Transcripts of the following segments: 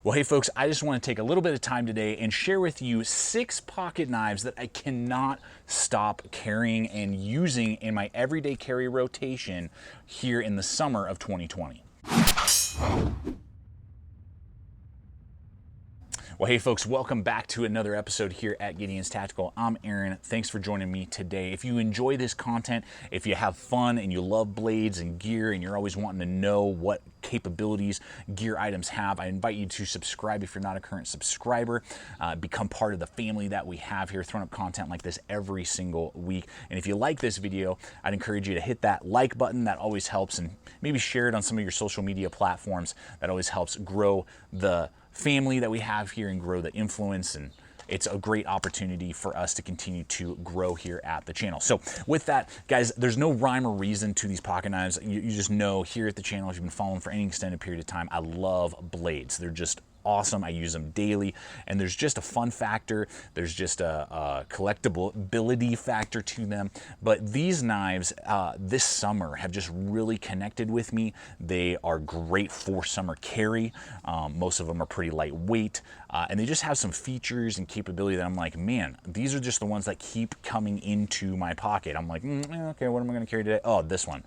Well, hey folks, I just want to take a little bit of time today and share with you 6 pocket knives that I cannot stop carrying and using in my everyday carry rotation here in the summer of 2020. Well, hey folks, welcome back to another episode here at Gideonstactical. I'm Aaron. Thanks for joining me today. If you enjoy this content, if you have fun and you love blades and gear and you're always wanting to know what capabilities gear items have, I invite you to subscribe if you're not a current subscriber. Become part of the family that we have here, throwing up content like this every single week. And if you like this video, I'd encourage you to hit that like button. That always helps, and maybe share it on some of your social media platforms. That always helps grow the family that we have here and grow the influence, and it's a great opportunity for us to continue to grow here at the channel. So with that, guys, there's no rhyme or reason to these pocket knives. You just know here at the channel, if you've been following for any extended period of time, I love blades. They're just awesome. I use them daily, and there's just a fun factor. There's just a collectibility factor to them. But these knives this summer have just really connected with me. They are great for summer carry. Most of them are pretty lightweight, and they just have some features and capability that I'm like, man, these are just the ones that keep coming into my pocket. I'm like, okay, what am I going to carry today? Oh, this one,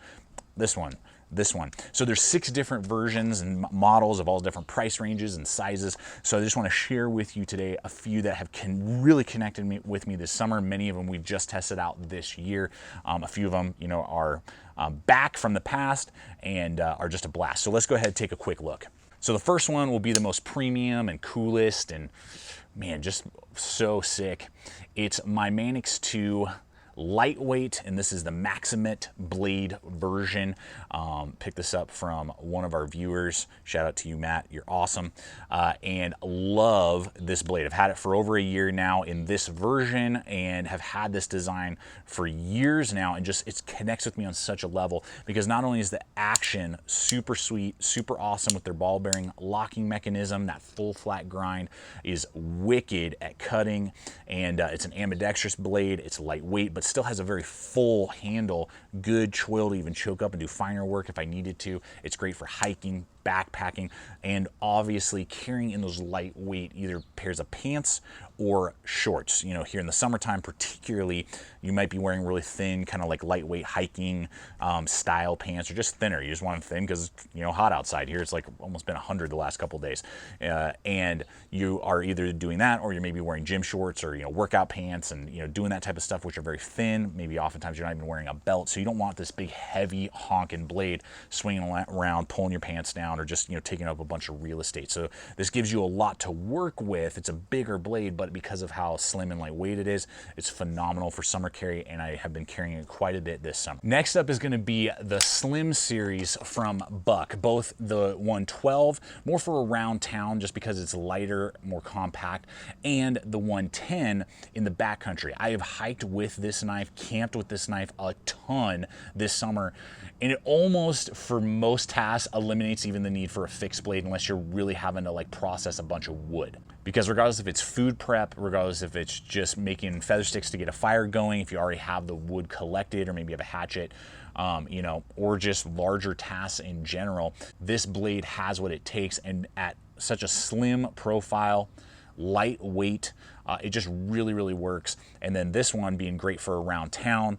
this one, this one. So there's 6 different versions and models of all different price ranges and sizes. So I just want to share with you today a few that have really connected with me this summer. Many of them we've just tested out this year. A few of them, you know, are back from the past and are just a blast. So let's go ahead and take a quick look. So the first one will be the most premium and coolest and, man, just so sick. It's my Manix 2 lightweight, and this is the Maximate blade version. Picked this up from one of our viewers. Shout out to you, Matt. You're awesome. And love this blade. I've had it for over a year now in this version and have had this design for years now, and just it connects with me on such a level because not only is the action super sweet, super awesome with their ball bearing locking mechanism, that full flat grind is wicked at cutting, and it's an ambidextrous blade. It's lightweight, but still has a very full handle, good choil to even choke up and do finer work if I needed to. It's great for hiking, backpacking, and obviously carrying in those lightweight either pairs of pants or shorts. You know, here in the summertime particularly, you might be wearing really thin, kind of like lightweight hiking style pants, or just thinner. You just want them thin because, you know, hot outside here. It's like almost been 100 the last couple of days. And you are either doing that, or you're maybe wearing gym shorts or, you know, workout pants and, you know, doing that type of stuff, which are very thin. Maybe oftentimes you're not even wearing a belt. So you don't want this big, heavy honking blade swinging around, pulling your pants down, or just, you know, taking up a bunch of real estate. So this gives you a lot to work with. It's a bigger blade, but because of how slim and lightweight it is, it's phenomenal for summer carry, and I have been carrying it quite a bit this summer. Next up is going to be the Slim series from Buck, both the 112, more for around town just because it's lighter, more compact, and the 110 in the backcountry. I have hiked with this knife, camped with this knife a ton this summer, and it almost, for most tasks, eliminates even the need for a fixed blade unless you're really having to like process a bunch of wood. Because regardless if it's food prep, regardless if it's just making feather sticks to get a fire going, if you already have the wood collected, or maybe you have a hatchet, you know, or just larger tasks in general, this blade has what it takes, and at such a slim profile, lightweight, it just really, really works. And then this one being great for around town,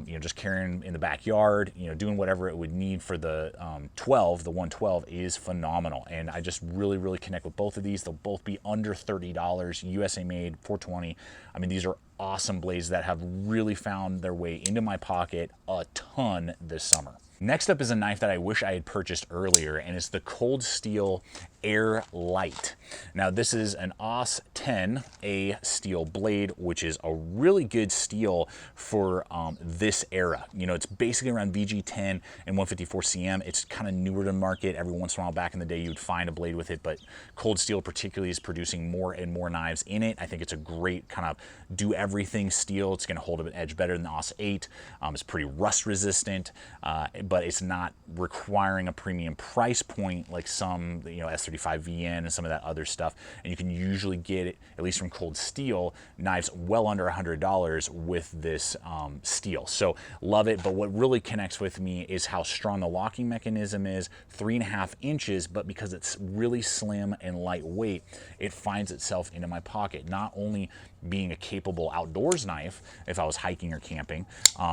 you know, just carrying in the backyard, you know, doing whatever it would need for the 12, the 112 is phenomenal. And I just really, really connect with both of these. They'll both be under $30, USA made, 420. I mean, these are awesome blades that have really found their way into my pocket a ton this summer. Next up is a knife that I wish I had purchased earlier, and it's the Cold Steel Air Lite. Now this is an AUS 10A steel blade, which is a really good steel for this era. You know, it's basically around VG10 and 154 CM. It's kind of newer to the market. Every once in a while back in the day you would find a blade with it, but Cold Steel particularly is producing more and more knives in it. I think it's a great kind of do everything steel. It's going to hold an edge better than the AUS 8. It's pretty rust resistant, but it's not requiring a premium price point like some, you know, S35VN and some of that other stuff. And you can usually get it, at least from cold steel knives well under $100 with this steel. So love it, but what really connects with me is how strong the locking mechanism is, 3.5 inches, but because it's really slim and lightweight, it finds itself into my pocket, not only being a capable outdoors knife if I was hiking or camping,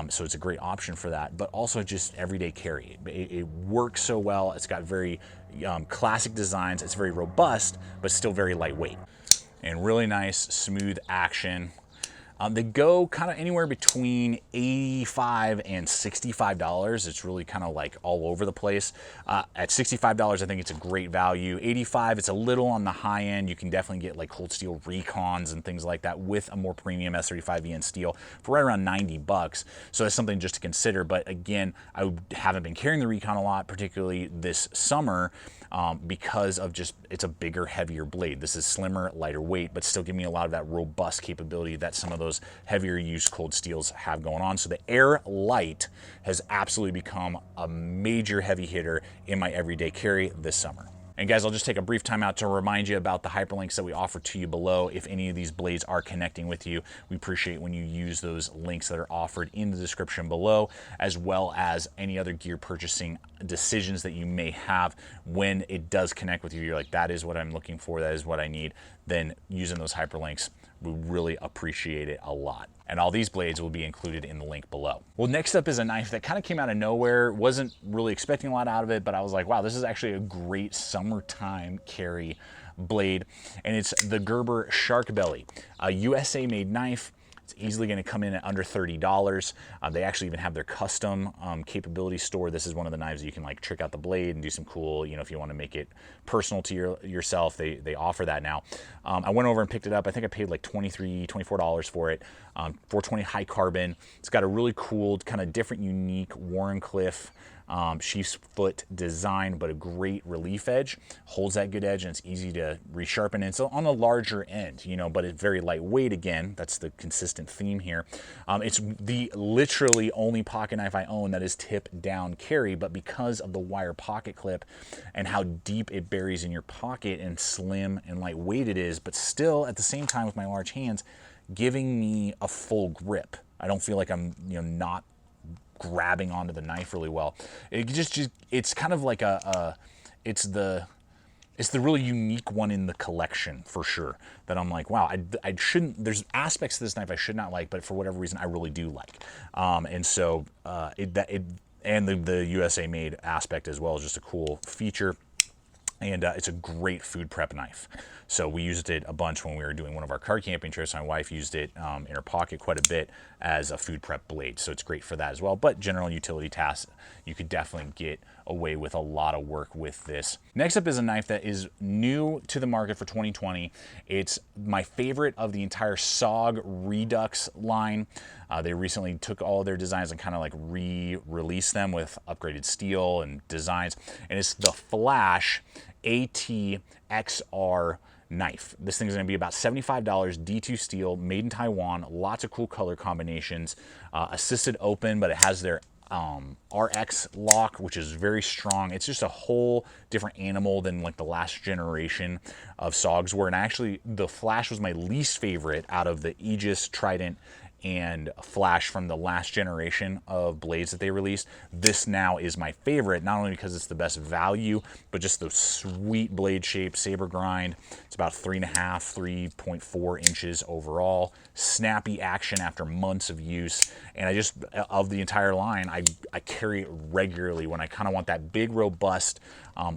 so it's a great option for that, but also just everyday carry. It works so well. It's got very classic designs. It's very robust, but still very lightweight. And really nice, smooth action. They go kind of anywhere between $85 and $65. It's really kind of like all over the place. At $65, I think it's a great value. $85, it's a little on the high end. You can definitely get like cold steel recons and things like that with a more premium S35VN steel for right around 90 bucks. So that's something just to consider. But again, I haven't been carrying the recon a lot, particularly this summer, because of just, it's a bigger, heavier blade. This is slimmer, lighter weight, but still giving me a lot of that robust capability that some of those heavier used cold steels have going on. So the Air Lite has absolutely become a major heavy hitter in my everyday carry this summer. And guys, I'll just take a brief time out to remind you about the hyperlinks that we offer to you below. If any of these blades are connecting with you, we appreciate when you use those links that are offered in the description below, as well as any other gear purchasing decisions that you may have when it does connect with you. You're like, that is what I'm looking for, that is what I need. Then using those hyperlinks, we really appreciate it a lot. And all these blades will be included in the link below. Well, next up is a knife that kind of came out of nowhere. Wasn't really expecting a lot out of it, but I was like, wow, this is actually a great summertime carry blade. And it's the Gerber Sharkbelly, a USA made knife. It's easily going to come in at under $30. They actually even have their custom capability store. This is one of the knives that you can like trick out the blade and do some cool, you know, if you want to make it personal to yourself, they offer that now. I went over and picked it up. I think I paid like $23, $24 for it. 420 high carbon. It's got a really cool, kind of different, unique Warrenclyffe sheath's foot design, but a great relief edge. Holds that good edge, and it's easy to resharpen. It's on the larger end, you know, but it's very lightweight. Again, that's the consistent theme here. It's the literally only pocket knife I own that is tip down carry, but because of the wire pocket clip and how deep it buries in your pocket and slim and lightweight it is, but still at the same time with my large hands, giving me a full grip. I don't feel like I'm, you know, not grabbing onto the knife really well. It's kind of like it's the really unique one in the collection for sure, that I'm like, wow, I shouldn't, there's aspects to this knife I should not like, but for whatever reason I really do like. And so and the USA made aspect as well is just a cool feature. And it's a great food prep knife. So we used it a bunch when we were doing one of our car camping trips. My wife used it in her pocket quite a bit as a food prep blade. So it's great for that as well. But general utility tasks, you could definitely get away with a lot of work with this. Next up is a knife that is new to the market for 2020. It's my favorite of the entire SOG Redux line. They recently took all of their designs and kind of like re-released them with upgraded steel and designs. And it's the Flash AT-XR knife. This thing is going to be about $75, D2 steel, made in Taiwan, lots of cool color combinations, assisted open, but it has their RX lock, which is very strong. It's just a whole different animal than like the last generation of SOGs were. And actually the Flash was my least favorite out of the Aegis, Trident, and Flash from the last generation of blades that they released. This now is my favorite, not only because it's the best value, but just the sweet blade shape, saber grind. It's about 3.5, 3.4 inches overall. Snappy action after months of use. And I just, of the entire line, I carry it regularly when I kind of want that big, robust,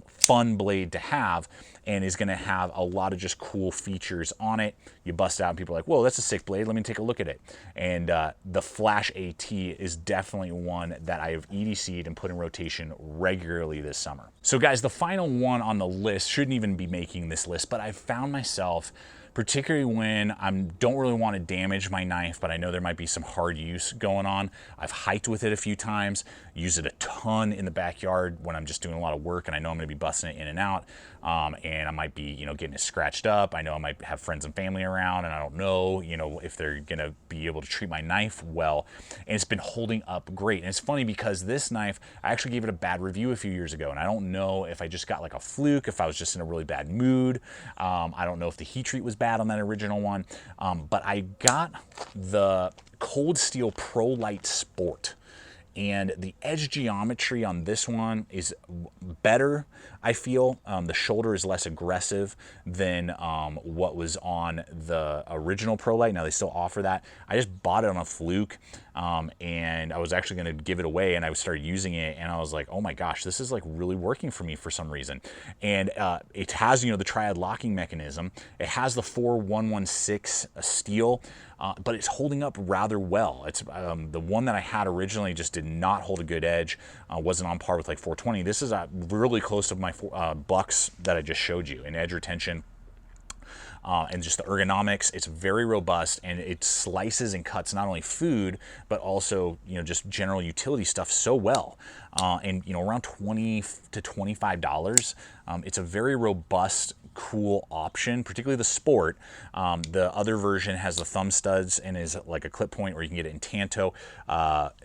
fun blade to have, and is going to have a lot of just cool features on it. You bust out and people are like, whoa, that's a sick blade, let me take a look at it. And the Flash AT is definitely one that I have EDC'd and put in rotation regularly this summer. So guys, the final one on the list, shouldn't even be making this list, but I've found myself, particularly when I don't really want to damage my knife, but I know there might be some hard use going on. I've hiked with it a few times, use it a ton in the backyard when I'm just doing a lot of work and I know I'm going to be busting it in and out, and I might be, you know, getting it scratched up. I know I might have friends and family around and I don't know, you know, if they're going to be able to treat my knife well, and it's been holding up great. And it's funny because this knife, I actually gave it a bad review a few years ago, and I don't know if I just got like a fluke, if I was just in a really bad mood. I don't know if the heat treat was bad on that original one, but I got the Cold Steel Prolite Sport. And the edge geometry on this one is better, I feel. The shoulder is less aggressive than what was on the original Prolite. Now, they still offer that. I just bought it on a fluke, and I was actually going to give it away, and I started using it, and I was like, oh my gosh, this is like really working for me for some reason. And it has, the triad locking mechanism. It has the 4116 steel, but it's holding up rather well. It's the one that I had originally just did not hold a good edge, wasn't on par with like 420. This is really close to my bucks that I just showed you in edge retention. And just the ergonomics, it's very robust, and it slices and cuts not only food, but also, just general utility stuff so well. And, around $20 to $25. It's a very robust, cool option, particularly the Sport. The other version has the thumb studs and is like a clip point, or you can get it in Tanto.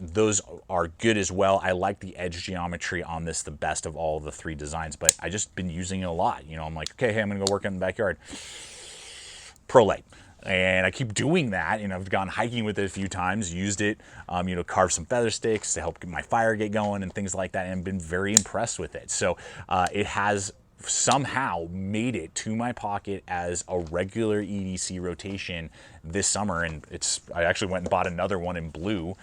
Those are good as well. I like the edge geometry on this the best of all of the three designs, but I just been using it a lot. I'm like, okay, hey, I'm gonna go work in the backyard. Prolite. And I keep doing that, and I've gone hiking with it a few times, used it, carve some feather sticks to help my fire get going and things like that, and been very impressed with it. So it has somehow made it to my pocket as a regular EDC rotation this summer, and I actually went and bought another one in blue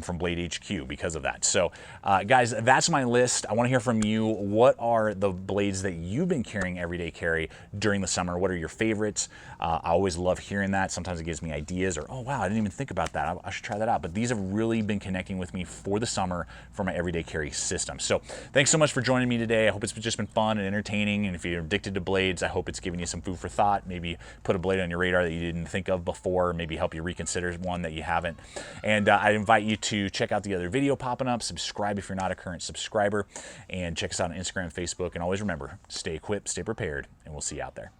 from Blade HQ because of that. So guys, that's my list. I want to hear from you. What are the blades that you've been carrying everyday carry during the summer? What are your favorites? I always love hearing that. Sometimes it gives me ideas, or, oh wow, I didn't even think about that, I should try that out. But these have really been connecting with me for the summer for my everyday carry system. So thanks so much for joining me today. I hope it's just been fun and entertaining, and if you're addicted to blades, I hope it's giving you some food for thought. Maybe put a blade on your radar that you didn't think of before, maybe help you reconsider one that you haven't. And I invite you to check out the other video popping up, subscribe if you're not a current subscriber, and check us out on Instagram, Facebook, and always remember, stay equipped, stay prepared, and we'll see you out there.